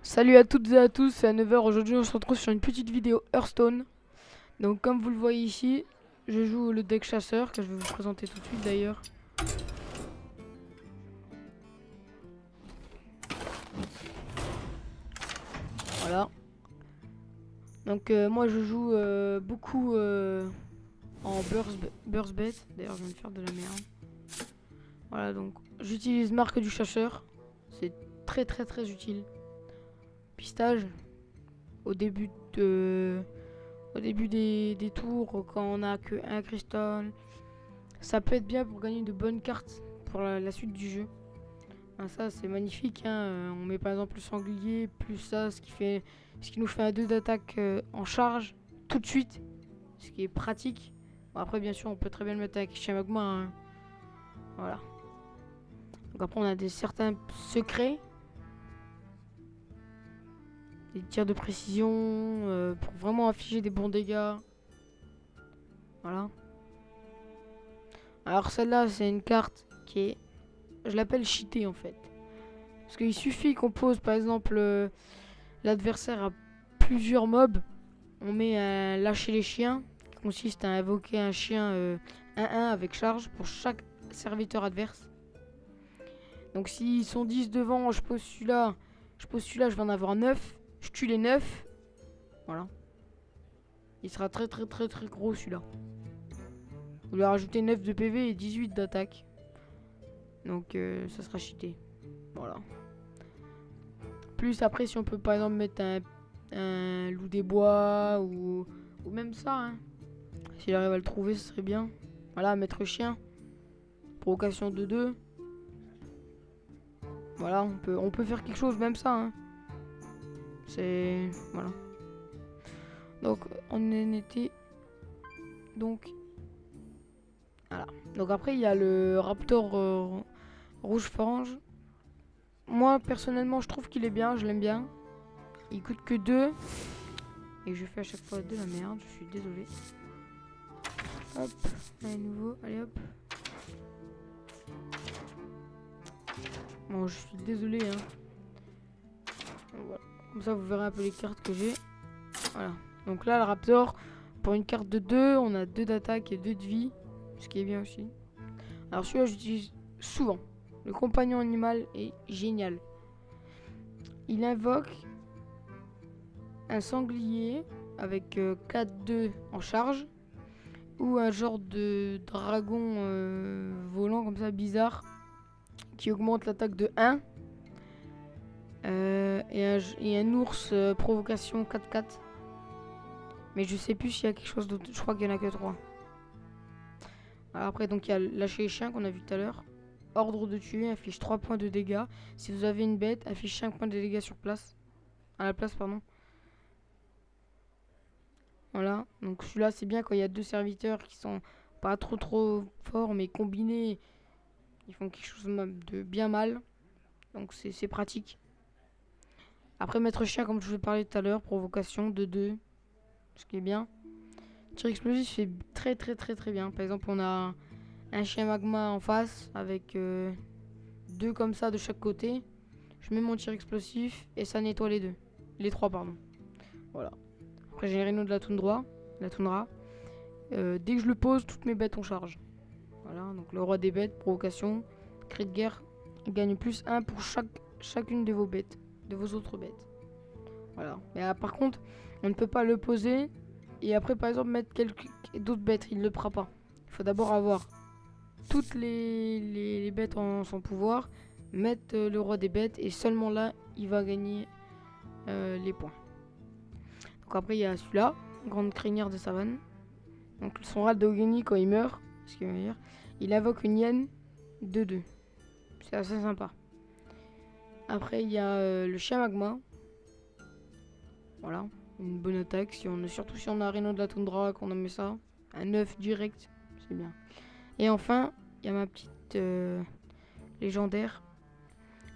Salut à toutes et à tous, c'est à 9 heures. Aujourd'hui on se retrouve sur une petite vidéo Hearthstone. Donc comme vous le voyez ici, je joue le deck chasseur que je vais vous présenter tout de suite d'ailleurs. Voilà. Donc moi je joue beaucoup en burst bet. D'ailleurs je viens de faire de la merde. Voilà, donc j'utilise marque du chasseur. C'est très utile. Pistage au début de... Au début des tours, quand on a que un cristal, ça peut être bien pour gagner de bonnes cartes pour la suite du jeu. Ah, ça c'est magnifique, hein. On met par exemple le sanglier, plus ça, ce qui nous fait un 2 d'attaque en charge tout de suite, ce qui est pratique. Bon, après bien sûr on peut très bien le mettre avec Chien Magma, hein. Voilà. Donc après on a certains secrets, des tirs de précision pour vraiment afficher des bons dégâts. Voilà. Alors celle-là c'est une carte qui est, je l'appelle cheatée en fait. Parce qu'il suffit qu'on pose par exemple l'adversaire a plusieurs mobs. On met un lâcher les chiens qui consiste à invoquer un chien 1-1 avec charge pour chaque serviteur adverse. Donc s'ils sont 10 devant, je pose celui-là, je vais en avoir 9. Je tue les 9. Voilà. Il sera très gros celui-là. On lui a rajouté 9 de PV et 18 d'attaque. Donc ça sera cheaté. Voilà. Plus après si on peut par exemple mettre un loup des bois ou même ça, hein. S'il arrive à le trouver, ce serait bien. Voilà, maître chien. Provocation de 2. Voilà, on peut faire quelque chose, même ça, hein. C'est... Voilà. Donc, on en était... Donc... Voilà. Donc après, il y a le Raptor rouge frange. Moi, personnellement, je trouve qu'il est bien, je l'aime bien. Il coûte que 2. Et je fais à chaque fois de la merde, je suis désolé. Hop, à nouveau, allez hop. Bon, je suis désolé, hein. Voilà. Comme ça, vous verrez un peu les cartes que j'ai. Voilà. Donc là, le Raptor, pour une carte de 2, on a 2 d'attaque et 2 de vie. Ce qui est bien aussi. Alors celui-là, j'utilise souvent. Le compagnon animal est génial. Il invoque un sanglier avec 4-2 en charge. Ou un genre de dragon volant comme ça, bizarre. Qui augmente l'attaque de 1. Et un ours provocation 4-4. Mais je sais plus s'il y a quelque chose d'autre. Je crois qu'il y en a que 3. Alors après, donc il y a lâcher les chiens qu'on a vu tout à l'heure. Ordre de tuer, affiche 3 points de dégâts. Si vous avez une bête, affiche 5 points de dégâts sur place. À la place, pardon. Voilà. Donc celui-là, c'est bien quand il y a 2 serviteurs qui sont pas trop forts, mais combinés, ils font quelque chose de bien mal. Donc c'est pratique. Après, maître chien, comme je vous ai parlé tout à l'heure, provocation de 2. Ce qui est bien. Tir explosif, c'est très bien. Par exemple, on a un chien magma en face avec 2 comme ça de chaque côté. Je mets mon tir explosif et ça nettoie les 2. Les 3, pardon. Voilà. Après, j'ai Rhino de la toundra. Dès que je le pose, toutes mes bêtes ont charge. Voilà. Donc, le roi des bêtes, provocation, cri de guerre. Il gagne plus 1 pour chacune de vos bêtes. De vos autres bêtes. Voilà. Mais par contre, on ne peut pas le poser et après, par exemple, mettre d'autres bêtes. Il ne le fera pas. Il faut d'abord avoir toutes les bêtes en son pouvoir, mettre le roi des bêtes et seulement là il va gagner les points. Donc après il y a celui-là, grande crinière de savane. Donc son râle d'Ogeni quand il meurt, ce qui veut dire, il invoque une hyène de 2. C'est assez sympa. Après il y a le chien magma. Voilà, une bonne attaque, surtout si on a Rhino de la toundra, qu'on a mis ça. Un 9 direct, c'est bien. Et enfin, il y a ma petite légendaire.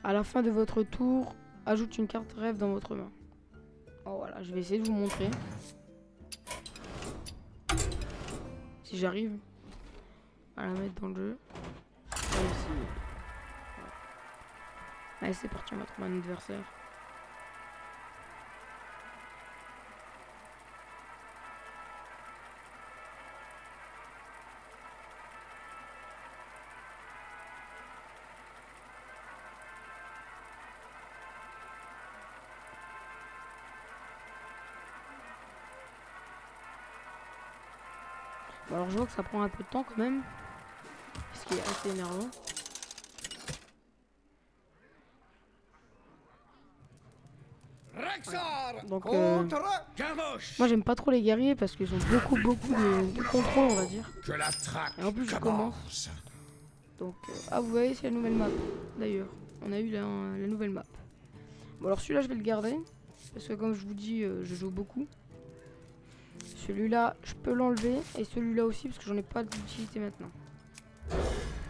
À la fin de votre tour, ajoute une carte rêve dans votre main. Oh voilà, je vais essayer de vous montrer. Si j'arrive à la mettre dans le jeu. Allez, c'est parti, on va trouver un adversaire. Bon, alors je vois que ça prend un peu de temps quand même. Ce qui est assez énervant. Voilà. Donc moi j'aime pas trop les guerriers parce qu'ils ont beaucoup de contrôle on va dire. Et en plus je commence. Donc ah vous voyez c'est la nouvelle map. D'ailleurs on a eu la nouvelle map. Bon alors celui-là je vais le garder. Parce que comme je vous dis je joue beaucoup. Celui-là je peux l'enlever. Et celui-là aussi parce que j'en ai pas d'utilité maintenant.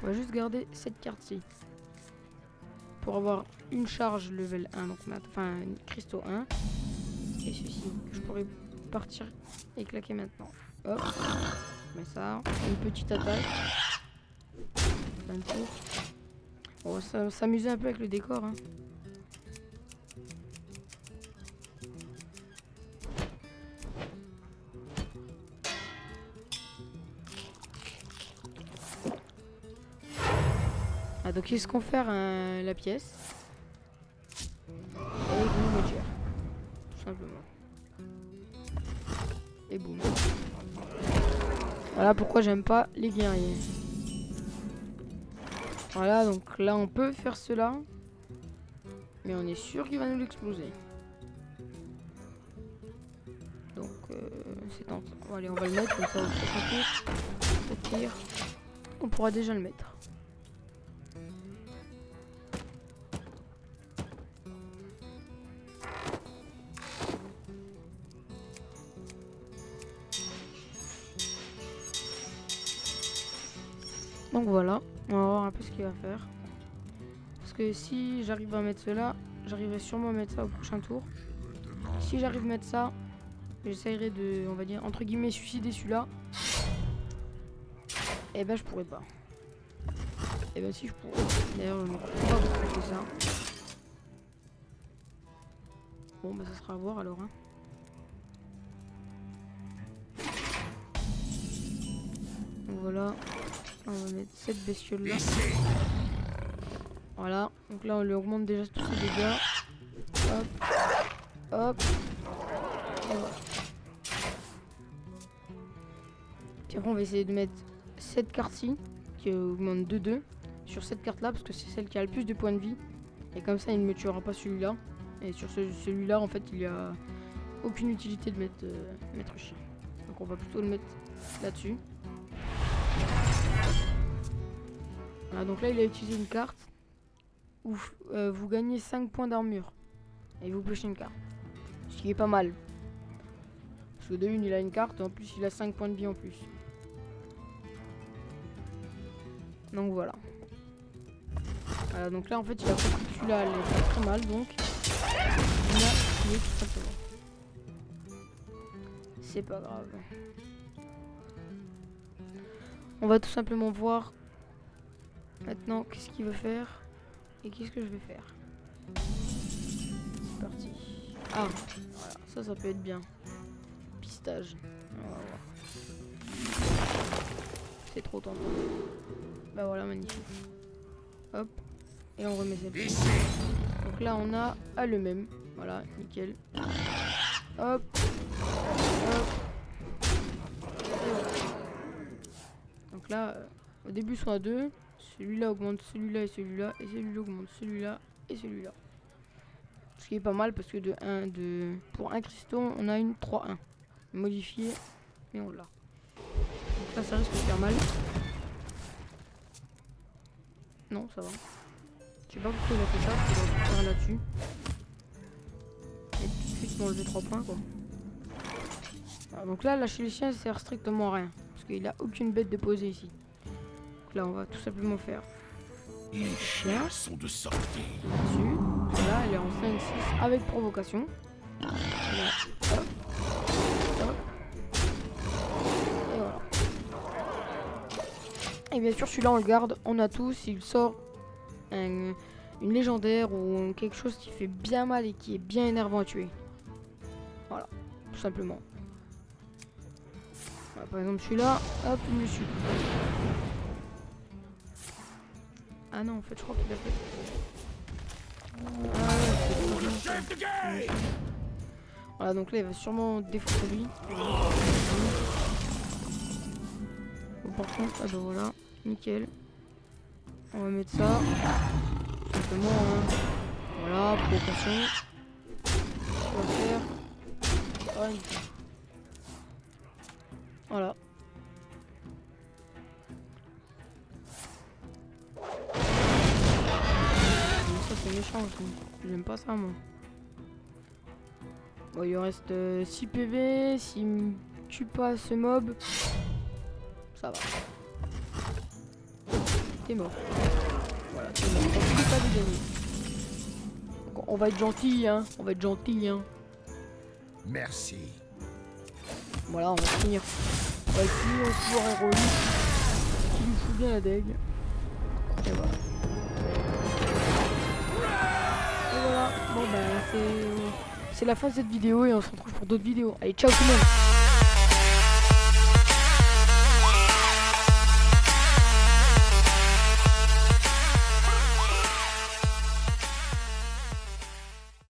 On va juste garder cette carte-ci. Pour avoir une charge level 1. Donc enfin cristaux 1. Et ceci que je pourrais partir et claquer maintenant. Hop. Mais ça. Une petite attaque. Un tour. On va s'amuser un peu avec le décor. Hein. Ah donc qu'est-ce qu'on fait la pièce. Et boum, tire. Tout simplement. Et boum. Voilà pourquoi j'aime pas les guerriers. Voilà donc là on peut faire cela. Mais on est sûr qu'il va nous l'exploser. Donc c'est tentant. Bon, allez on va le mettre comme ça au pire. On pourra déjà le mettre. Donc voilà, on va voir un peu ce qu'il va faire. Parce que si j'arrive à mettre cela, j'arriverai sûrement à mettre ça au prochain tour. Si j'arrive à mettre ça, j'essayerai de, on va dire, entre guillemets, suicider celui-là. Et ben je pourrais pas. Et ben si je pourrais. D'ailleurs, je ne comprends pas pourquoi je fais ça. Bon bah ça sera à voir alors. Hein. Donc voilà. On va mettre cette bestiole là. Voilà. Donc là on lui augmente déjà tous ses dégâts. Hop. Hop. Et voilà. Puis après on va essayer de mettre cette carte-ci. Qui augmente 2-2. Sur cette carte là. Parce que c'est celle qui a le plus de points de vie. Et comme ça il ne me tuera pas celui-là. Et sur celui-là en fait il y a aucune utilité de mettre chien. Donc on va plutôt le mettre là-dessus. Voilà, donc là il a utilisé une carte où vous gagnez 5 points d'armure et vous pêchez une carte. Ce qui est pas mal. Parce que de une il a une carte et en plus il a 5 points de vie en plus. Donc voilà. Voilà donc là en fait il a compris que celui-là allait pas très mal donc il a tué tout simplement. C'est pas grave. On va tout simplement voir maintenant qu'est-ce qu'il veut faire et qu'est-ce que je vais faire. C'est parti. Ah, voilà, ça peut être bien. Pistage. On va voir. C'est trop tentant. Bah voilà, magnifique. Hop. Et on remet cette pièce. Donc là on a le même. Voilà, nickel. Hop. Hop. Donc là, au début sont à 2. Celui-là augmente celui-là et celui-là. Et celui-là augmente celui-là et celui-là. Ce qui est pas mal parce que pour un cristaux, on a une 3-1. Modifié. Et on l'a. Donc là, ça risque de faire mal. Non, ça va. Je sais pas pourquoi il a fait ça. Il va faire là-dessus. Et tout de suite m'enlever 3 points quoi. Voilà, donc là, lâcher les chiens, ça sert strictement à rien. Parce qu'il a aucune bête de poser ici. Donc là, on va tout simplement faire. Les chiens sont de sortie. Dessus. Là, elle est en 5-6 avec provocation. Là, hop. Hop. Et voilà. Et bien sûr, celui-là, on le garde. On a tous. S'il sort une légendaire ou quelque chose qui fait bien mal et qui est bien énervant à tuer. Voilà. Tout simplement. Voilà, par exemple, celui-là. Hop, il me suit. Ah non, en fait, je crois qu'il a fait. Voilà, donc là, il va sûrement défoncer lui. par contre. Ah bah voilà, nickel. On va mettre ça. Simplement, hein. Voilà, provocation. On va faire. Ah, nickel. Voilà. Ça c'est méchant aussi. J'aime pas ça moi. Bon, il reste 6 PV. S'il me tue pas ce mob, ça va. T'es mort. Voilà, t'es mort. Donc, c'est pas de gagner. Donc, on va être gentil, hein. On va être gentil, hein. Merci. Voilà, on va finir. On va finir au pouvoir héroïque. Qui nous fout bien la deg. Et voilà. Et voilà. Bon, bah, c'est la fin de cette vidéo et on se retrouve pour d'autres vidéos. Allez, ciao tout le monde.